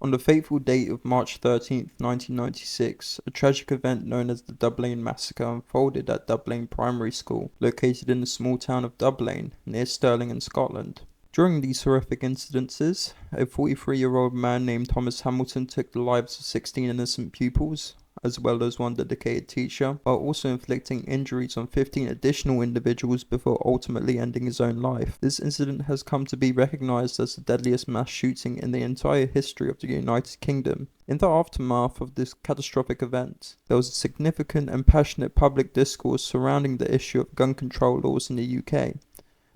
On the fateful date of March 13th, 1996, a tragic event known as the Dublane Massacre unfolded at Dunblane Primary School, located in the small town of Dublane, near Stirling in Scotland. During these horrific incidences, a 43-year-old man named Thomas Hamilton took the lives of 16 innocent pupils, as well as one dedicated teacher, while also inflicting injuries on 15 additional individuals before ultimately ending his own life. This incident has come to be recognized as the deadliest mass shooting in the entire history of the United Kingdom. In the aftermath of this catastrophic event, there was a significant and passionate public discourse surrounding the issue of gun control laws in the UK.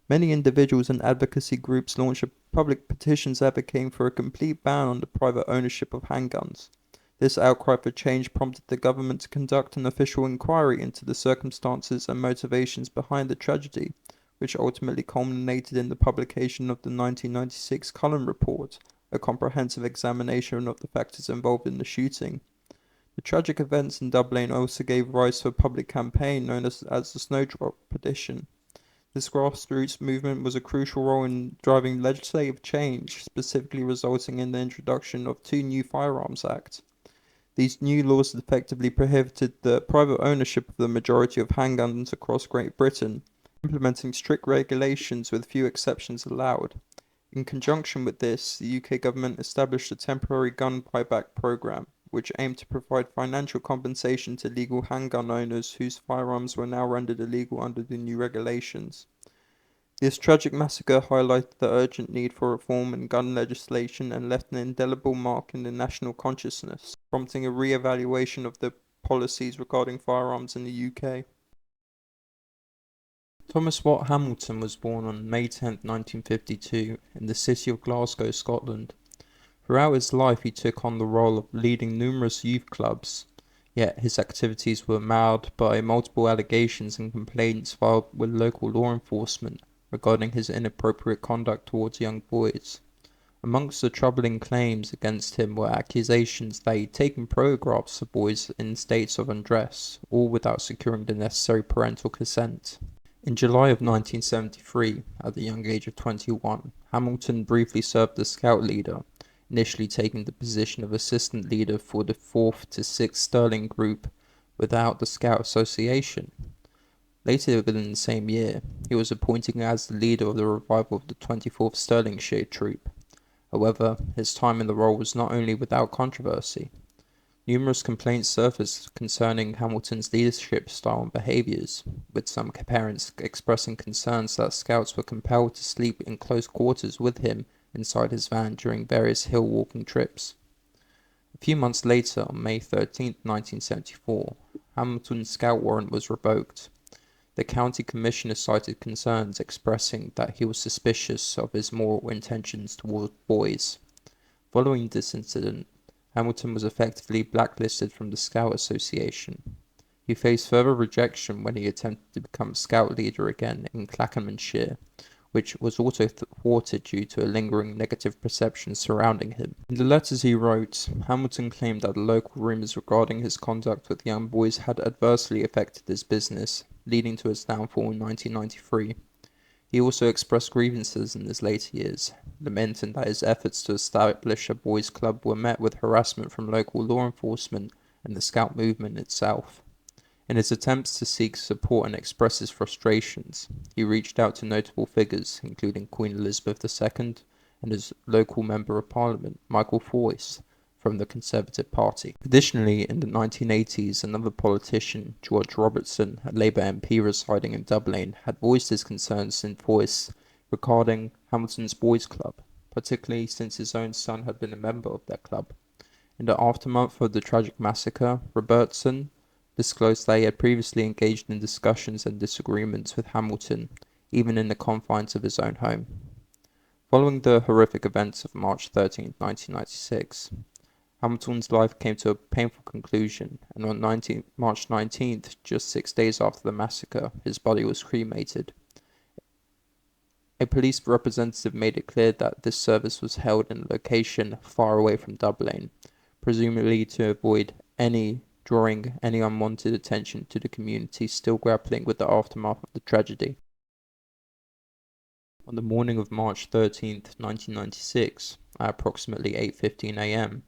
Many individuals and advocacy groups launched public petitions advocating for a complete ban on the private ownership of handguns. This outcry for change prompted the government to conduct an official inquiry into the circumstances and motivations behind the tragedy, which ultimately culminated in the publication of the 1996 Cullen Report, a comprehensive examination of the factors involved in the shooting. The tragic events in Dublin also gave rise to a public campaign known as the Snowdrop Petition. This grassroots movement was a crucial role in driving legislative change, specifically resulting in the introduction of two new Firearms Acts. These new laws effectively prohibited the private ownership of the majority of handguns across Great Britain, implementing strict regulations with few exceptions allowed. In conjunction with this, the UK government established a temporary gun buyback programme, which aimed to provide financial compensation to legal handgun owners whose firearms were now rendered illegal under the new regulations. This tragic massacre highlighted the urgent need for reform in gun legislation and left an indelible mark in the national consciousness, prompting a re-evaluation of the policies regarding firearms in the UK. Thomas Watt Hamilton was born on May 10, 1952, in the city of Glasgow, Scotland. Throughout his life he took on the role of leading numerous youth clubs, yet his activities were marred by multiple allegations and complaints filed with local law enforcement regarding his inappropriate conduct towards young boys. Amongst the troubling claims against him were accusations that he'd taken photographs of boys in states of undress, all without securing the necessary parental consent. In July of 1973, at the young age of 21, Hamilton briefly served as scout leader, initially taking the position of assistant leader for the 4th to 6th Stirling group without the Scout Association. Later within the same year, he was appointed as the leader of the revival of the 24th Stirlingshire Troop. However, his time in the role was not only without controversy. Numerous complaints surfaced concerning Hamilton's leadership style and behaviours, with some parents expressing concerns that scouts were compelled to sleep in close quarters with him inside his van during various hill walking trips. A few months later, on May 13, 1974, Hamilton's scout warrant was revoked. The county commissioner cited concerns expressing that he was suspicious of his moral intentions toward boys. Following this incident, Hamilton was effectively blacklisted from the Scout Association. He faced further rejection when he attempted to become scout leader again in Clackemannshire, which was also thwarted due to a lingering negative perception surrounding him. In the letters he wrote, Hamilton claimed that the local rumours regarding his conduct with young boys had adversely affected his business, leading to his downfall in 1993. He also expressed grievances in his later years, lamenting that his efforts to establish a boys' club were met with harassment from local law enforcement and the Scout movement itself. In his attempts to seek support and express his frustrations, he reached out to notable figures, including Queen Elizabeth II and his local Member of Parliament, Michael Foyce, from the Conservative Party. Additionally, in the 1980s, another politician, George Robertson, a Labour MP residing in Dublin, had voiced his concerns in Foyce regarding Hamilton's Boys' Club, particularly since his own son had been a member of that club. In the aftermath of the tragic massacre, Robertson disclosed that he had previously engaged in discussions and disagreements with Hamilton, even in the confines of his own home. Following the horrific events of March 13, 1996, Hamilton's life came to a painful conclusion, and on March 19th, just 6 days after the massacre, his body was cremated. A police representative made it clear that this service was held in a location far away from Dublin, presumably to avoid drawing any unwanted attention to the community still grappling with the aftermath of the tragedy. On the morning of March 13, 1996, at approximately 8:15 a.m.,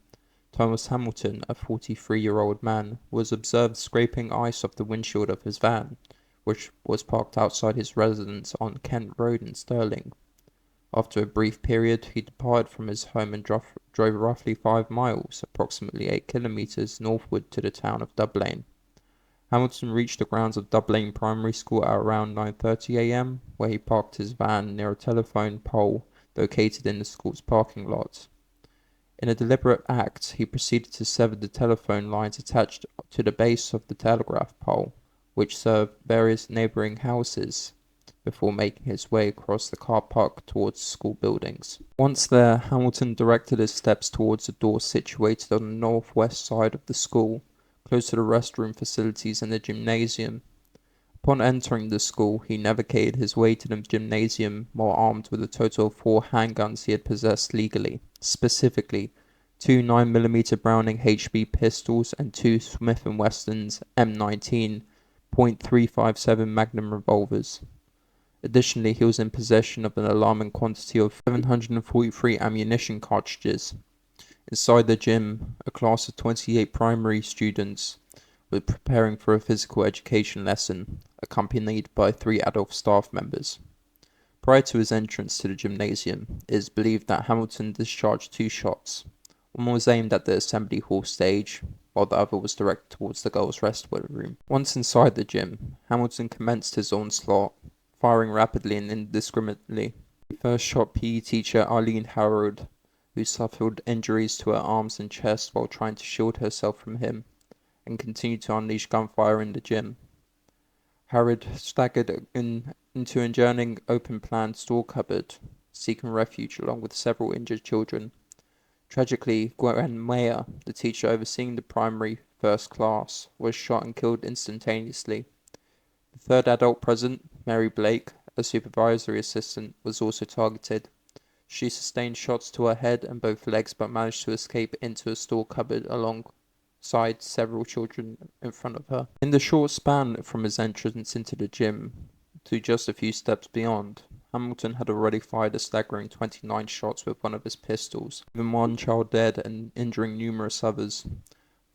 Thomas Hamilton, a 43-year-old man, was observed scraping ice off the windshield of his van, which was parked outside his residence on Kent Road in Stirling. After a brief period, he departed from his home and drove roughly 5 miles, approximately 8 kilometres northward to the town of Dublane. Hamilton reached the grounds of Dunblane Primary School at around 9:30 a.m., where he parked his van near a telephone pole located in the school's parking lot. In a deliberate act, he proceeded to sever the telephone lines attached to the base of the telegraph pole, which served various neighbouring houses, before making his way across the car park towards school buildings. Once there, Hamilton directed his steps towards a door situated on the northwest side of the school, close to the restroom facilities and the gymnasium. Upon entering the school, he navigated his way to the gymnasium while armed with a total of 4 handguns he had possessed legally, specifically 2 9mm Browning HB pistols and 2 Smith & Wesson's M19 .357 Magnum revolvers. Additionally, he was in possession of an alarming quantity of 743 ammunition cartridges. Inside the gym, a class of 28 primary students were preparing for a physical education lesson, accompanied by 3 adult staff members. Prior to his entrance to the gymnasium, it is believed that Hamilton discharged 2 shots. One was aimed at the assembly hall stage, while the other was directed towards the girls' rest room. Once inside the gym, Hamilton commenced his onslaught, firing rapidly and indiscriminately. He first shot PE teacher Arlene Harold, who suffered injuries to her arms and chest while trying to shield herself from him, and continued to unleash gunfire in the gym. Harrod staggered into an adjoining open-plan store cupboard, seeking refuge along with several injured children. Tragically, Gwen Mayor, the teacher overseeing the primary first class, was shot and killed instantaneously. The third adult present, Mary Blake, a supervisory assistant, was also targeted. She sustained shots to her head and both legs but managed to escape into a store cupboard alongside several children in front of her. In the short span from his entrance into the gym to just a few steps beyond, Hamilton had already fired a staggering 29 shots with one of his pistols, leaving 1 child dead and injuring numerous others.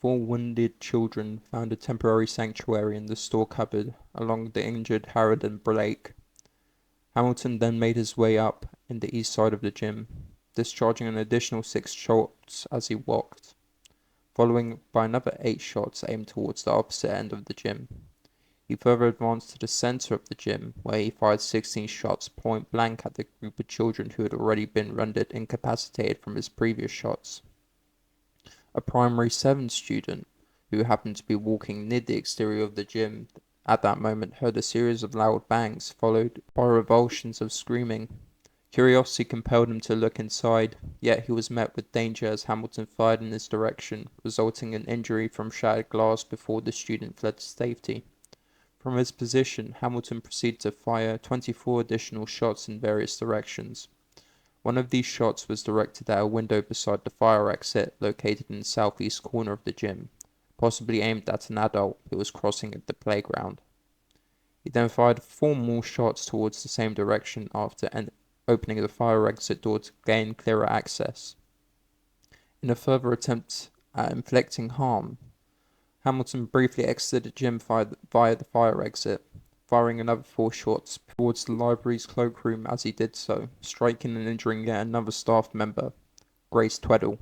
4 wounded children found a temporary sanctuary in the store cupboard along the injured Harrod and Blake. Hamilton then made his way up in the east side of the gym, discharging an additional 6 shots as he walked, following by another 8 shots aimed towards the opposite end of the gym. He further advanced to the center of the gym, where he fired 16 shots point blank at the group of children who had already been rendered incapacitated from his previous shots. A primary 7 student, who happened to be walking near the exterior of the gym at that moment, heard a series of loud bangs, followed by revulsions of screaming. Curiosity compelled him to look inside, yet he was met with danger as Hamilton fired in his direction, resulting in injury from shattered glass before the student fled to safety. From his position, Hamilton proceeded to fire 24 additional shots in various directions. One of these shots was directed at a window beside the fire exit located in the southeast corner of the gym, possibly aimed at an adult who was crossing at the playground. He then fired 4 more shots towards the same direction after opening the fire exit door to gain clearer access. In a further attempt at inflicting harm, Hamilton briefly exited the gym via the fire exit, firing another 4 shots towards the library's cloakroom as he did so, striking and injuring yet another staff member, Grace Tweddle.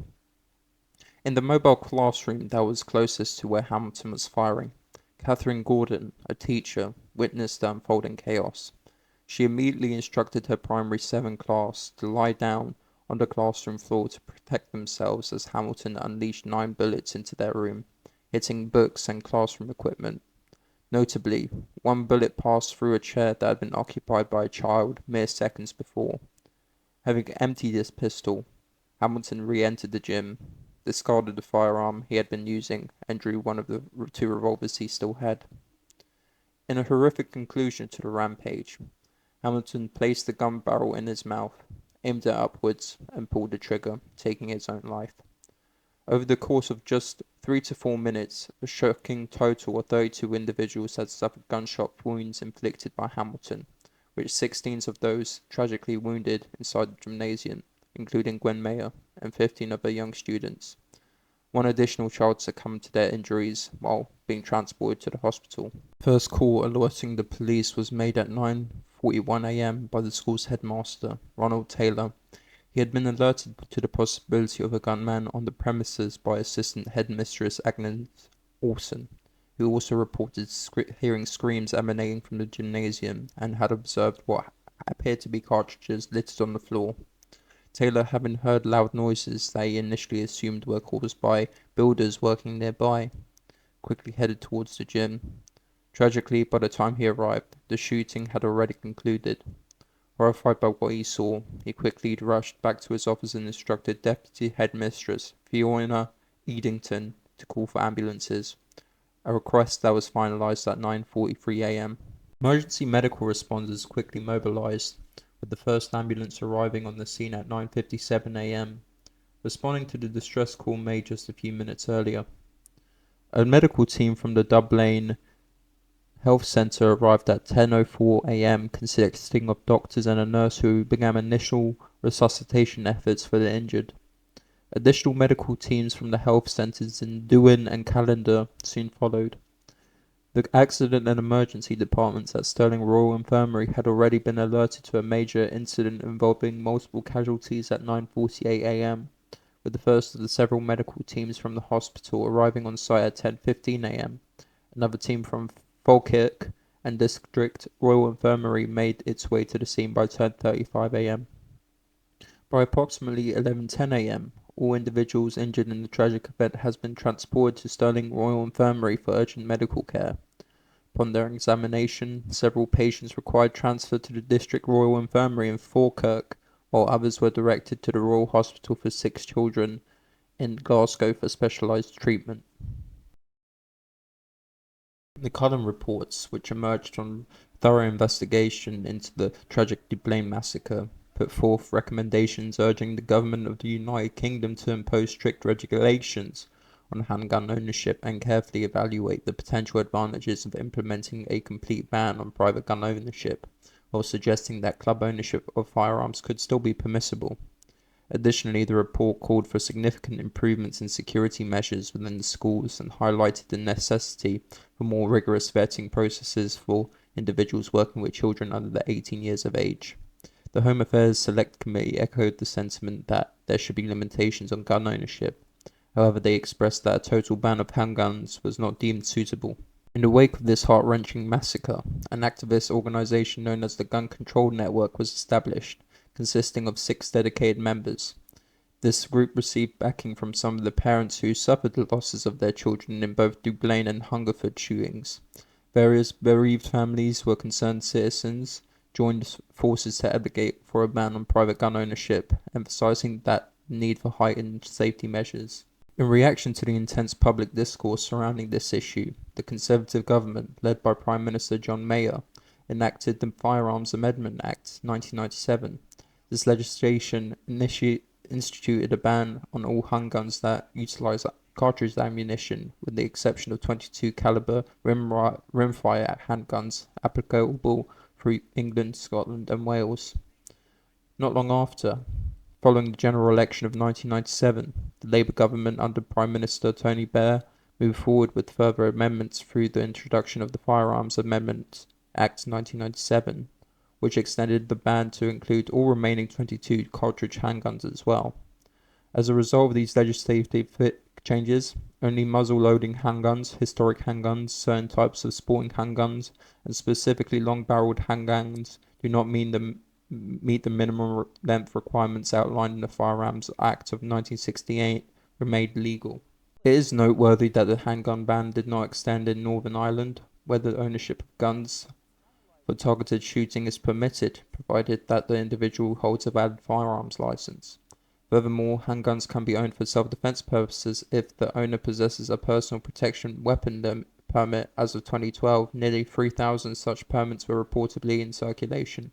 In the mobile classroom that was closest to where Hamilton was firing, Catherine Gordon, a teacher, witnessed the unfolding chaos. She immediately instructed her primary 7 class to lie down on the classroom floor to protect themselves as Hamilton unleashed 9 bullets into their room, hitting books and classroom equipment. Notably, 1 bullet passed through a chair that had been occupied by a child mere seconds before. Having emptied his pistol, Hamilton re-entered the gym, discarded the firearm he had been using, and drew one of the 2 revolvers he still had. In a horrific conclusion to the rampage, Hamilton placed the gun barrel in his mouth, aimed it upwards, and pulled the trigger, taking his own life. Over the course of just 3 to 4 minutes, a shocking total of 32 individuals had suffered gunshot wounds inflicted by Hamilton, with 16 of those tragically wounded inside the gymnasium, including Gwen Mayor, and 15 other young students. One additional child succumbed to their injuries while being transported to the hospital. First call alerting the police was made at 9:41 a.m. by the school's headmaster, Ronald Taylor. He had been alerted to the possibility of a gunman on the premises by assistant headmistress Agnes Orson, who also reported hearing screams emanating from the gymnasium and had observed what appeared to be cartridges littered on the floor. Taylor, having heard loud noises that he initially assumed were caused by builders working nearby, quickly headed towards the gym. Tragically, by the time he arrived, the shooting had already concluded. Horrified by what he saw, he quickly rushed back to his office and instructed Deputy Headmistress Fiona Edington to call for ambulances, a request that was finalized at 9:43 a.m. Emergency medical responders quickly mobilized, with the first ambulance arriving on the scene at 9:57 a.m., responding to the distress call made just a few minutes earlier. A medical team from the Dublane Health Centre arrived at 10:04 a.m. consisting of doctors and a nurse who began initial resuscitation efforts for the injured. Additional medical teams from the health centres in Dublane and Callendar soon followed. The accident and emergency departments at Stirling Royal Infirmary had already been alerted to a major incident involving multiple casualties at 9:48 a.m., with the first of the several medical teams from the hospital arriving on site at 10:15 a.m. Another team from Falkirk and District Royal Infirmary made its way to the scene by 10:35 a.m. By approximately 11:10 a.m., all individuals injured in the tragic event has been transported to Stirling Royal Infirmary for urgent medical care. Upon their examination, several patients required transfer to the District Royal Infirmary in Falkirk, while others were directed to the Royal Hospital for Sick Children in Glasgow for specialised treatment. The Cullen reports, which emerged from thorough investigation into the tragic Dublane Massacre, put forth recommendations urging the government of the United Kingdom to impose strict regulations on handgun ownership and carefully evaluate the potential advantages of implementing a complete ban on private gun ownership, while suggesting that club ownership of firearms could still be permissible. Additionally, the report called for significant improvements in security measures within the schools and highlighted the necessity for more rigorous vetting processes for individuals working with children under 18 years of age. The Home Affairs Select Committee echoed the sentiment that there should be limitations on gun ownership. However, they expressed that a total ban of handguns was not deemed suitable. In the wake of this heart-wrenching massacre, an activist organization known as the Gun Control Network was established, consisting of 6 dedicated members. This group received backing from some of the parents who suffered the losses of their children in both Dublane and Hungerford shootings. Various bereaved families were concerned citizens joined forces to advocate for a ban on private gun ownership, emphasizing that need for heightened safety measures. In reaction to the intense public discourse surrounding this issue, the Conservative government, led by Prime Minister Gwen Mayor, enacted the Firearms Amendment Act 1997. This legislation instituted a ban on all handguns that utilize cartridge ammunition, with the exception of 22 caliber rimfire handguns applicable for England, Scotland and Wales. Not long after, following the general election of 1997, the Labour government under Prime Minister Tony Blair moved forward with further amendments through the introduction of the Firearms Amendment Act 1997, which extended the ban to include all remaining 22 cartridge handguns as well. As a result of these legislative changes, only muzzle-loading handguns, historic handguns, certain types of sporting handguns, and specifically long-barreled handguns do not meet the minimum length requirements outlined in the Firearms Act of 1968 were made legal. It is noteworthy that the handgun ban did not extend in Northern Ireland, where the ownership of guns for targeted shooting is permitted, provided that the individual holds a valid firearms license. Furthermore, handguns can be owned for self-defense purposes if the owner possesses a personal protection weapon permit. As of 2012, nearly 3,000 such permits were reportedly in circulation.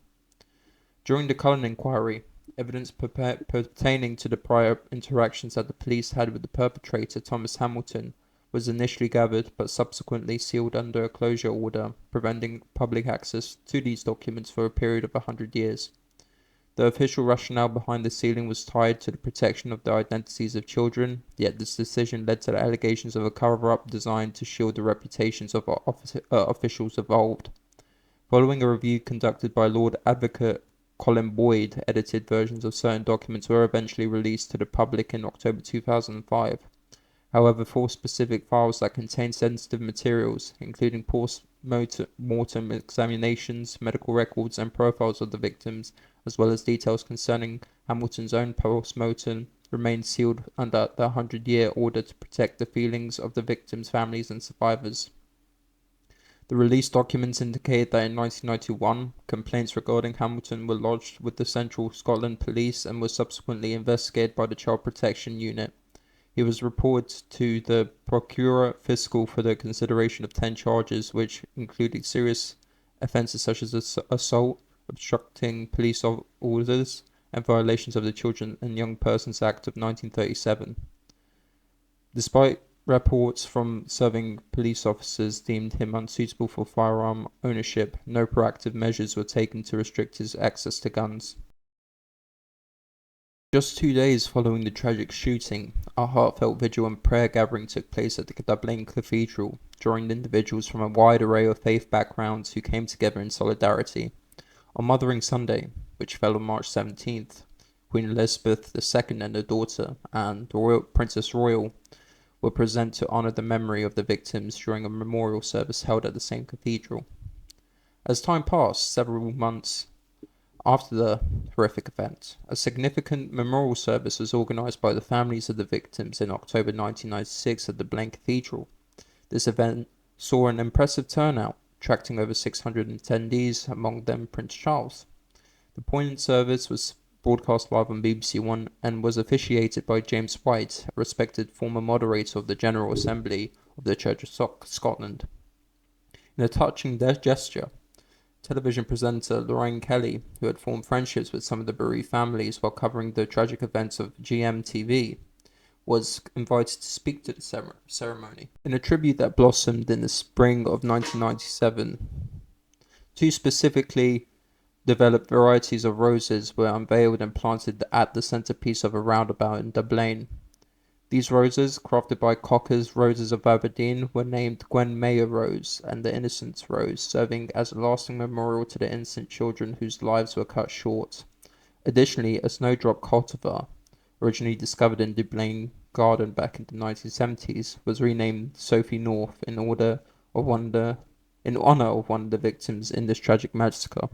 During the Cullen inquiry, evidence pertaining to the prior interactions that the police had with the perpetrator, Thomas Hamilton, was initially gathered but subsequently sealed under a closure order, preventing public access to these documents for a period of 100 years. The official rationale behind the sealing was tied to the protection of the identities of children, yet this decision led to the allegations of a cover-up designed to shield the reputations of officials involved. Following a review conducted by Lord Advocate Colin Boyd, edited versions of certain documents were eventually released to the public in October 2005. However, 4 specific files that contained sensitive materials, including post-mortem examinations, medical records, and profiles of the victims, as well as details concerning Hamilton's own post-mortem, remained sealed under the 100-year order to protect the feelings of the victims' families and survivors. The released documents indicate that in 1991, complaints regarding Hamilton were lodged with the Central Scotland Police and were subsequently investigated by the Child Protection Unit. He was reported to the Procurer Fiscal for the consideration of 10 charges, which included serious offences such as assault, obstructing police orders, and violations of the Children and Young Persons Act of 1937. Despite reports from serving police officers deemed him unsuitable for firearm ownership, no proactive measures were taken to restrict his access to guns. Just 2 days following the tragic shooting, a heartfelt vigil and prayer gathering took place at the Dublane Cathedral, drawing individuals from a wide array of faith backgrounds who came together in solidarity. On Mothering Sunday, which fell on March 17th, Queen Elizabeth II and her daughter, Anne, the Princess Royal, were present to honour the memory of the victims during a memorial service held at the same cathedral. As time passed, several months after the horrific event, a significant memorial service was organised by the families of the victims in October 1996 at the Dublane Cathedral. This event saw an impressive turnout, attracting over 600 attendees, among them Prince Charles. The poignant service was broadcast live on BBC One and was officiated by James White, a respected former moderator of the General Assembly of the Church of Scotland. In a touching gesture, television presenter Lorraine Kelly, who had formed friendships with some of the bereaved families while covering the tragic events of GMTV, was invited to speak to the ceremony. In a tribute that blossomed in the spring of 1997, 2 specifically developed varieties of roses were unveiled and planted at the centerpiece of a roundabout in Dublane. These roses, crafted by Cocker's Roses of Aberdeen, were named Gwen Mayor Rose and the Innocence Rose, serving as a lasting memorial to the innocent children whose lives were cut short. Additionally, a snowdrop cultivar, originally discovered in Dunblane Garden back in the 1970s, was renamed Sophie North in honour of one of the victims in this tragic massacre.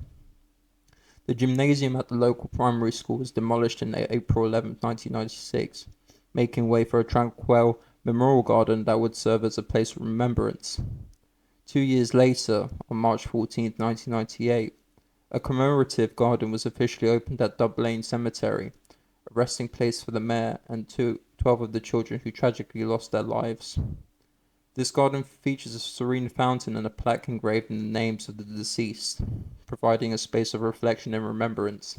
The gymnasium at the local primary school was demolished on April 11, 1996, making way for a tranquil memorial garden that would serve as a place of remembrance. 2 years later, on March 14, 1998, a commemorative garden was officially opened at Dublane Cemetery, a resting place for the mayor and 12 of the children who tragically lost their lives. This garden features a serene fountain and a plaque engraved in the names of the deceased, providing a space of reflection and remembrance.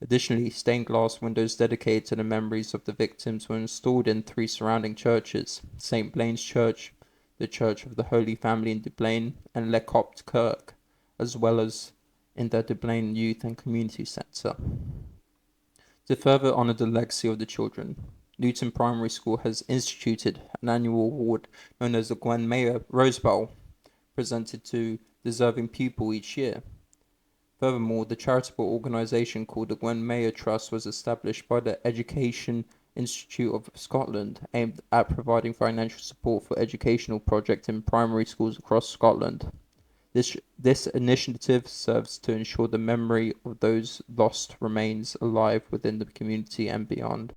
Additionally, stained glass windows dedicated to the memories of the victims were installed in 3 surrounding churches: St. Blaine's Church, the Church of the Holy Family in Dublane, and Le Copt Kirk, as well as in the Dublane Youth and Community Centre. To further honour the legacy of the children, Newton Primary School has instituted an annual award known as the Gwen Mayor Rose Bowl, presented to deserving pupil each year. Furthermore, the charitable organisation called the Gwen Mayor Trust was established by the Education Institute of Scotland, aimed at providing financial support for educational projects in primary schools across Scotland. This initiative serves to ensure the memory of those lost remains alive within the community and beyond.